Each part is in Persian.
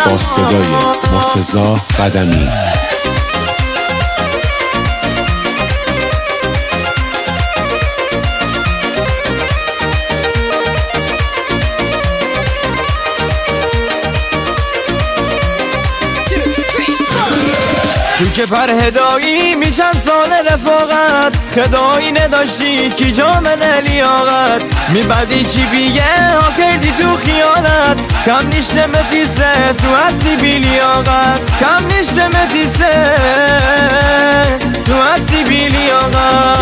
با صدای مرتضی قدمی. تو که پر هدایی میشن سال رفاقت، خدایی نداشتی کی جامن لیاقت، میبدی چی بیگه ها کردی تو خیانت، کم نیشته متیسه تو هستی بی لیاقت، کم نیشته متیسه تو هستی بی لیاقت.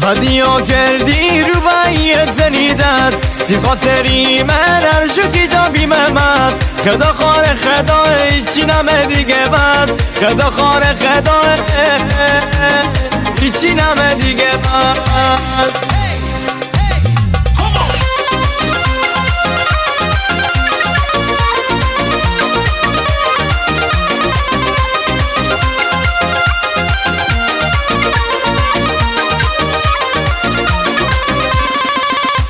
بدی ها کردی رو باید زنیده است، تی خاطری من هر شکی جا بیمم است، خدا خار خدا هیچی نمه دیگه بس، خدا خار خدا هیچی نمه دیگه بس.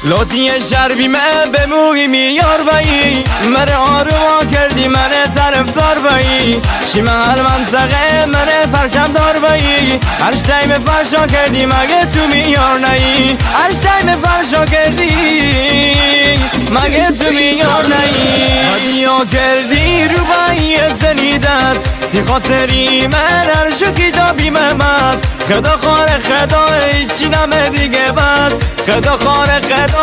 لوتی شربی من به موی میار بایی، مره آروما کردی من طرفدار بایی، شیمه هر منطقه من پرچم دار بایی، هر شتایم فرشا کردی مگه تو میار نایی، هر شتایم فرشا کردی مگه تو میار نایی. بدیا کردی رو بایی زنیده است، تی خاطری من هر شکی جا بیمم است، خدا خار خدا هیچی نمه دیگه بس، خدا خار خدا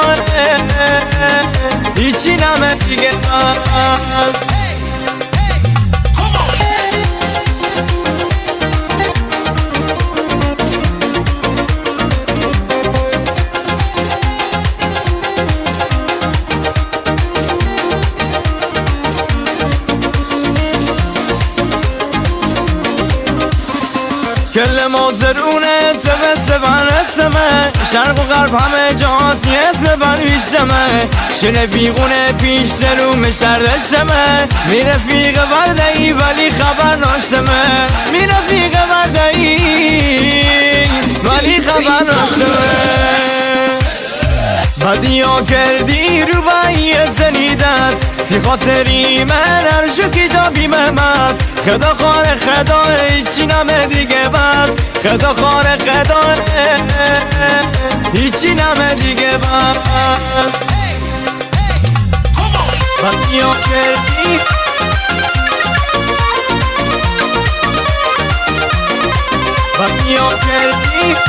هیچی نمه دیگه بس. کل مازرونه تبسته برسمه، شرق و غرب همه جهاتی اسم بنویشتمه، شنه بیغونه پیش رو مشتردشتمه، می رفیق وردهی ولی خبر ناشتمه، می رفیق وردهی ولی خبر ناشتمه. بدی ها کردی رو باید زنیده است، تی خاطری من هر شکی جا بیمم است، خدا خار خدا هیچی نمه دیگه بس، خدا خار خدا هیچی نمه دیگه بس. بدی ها کردی بدی ها کردی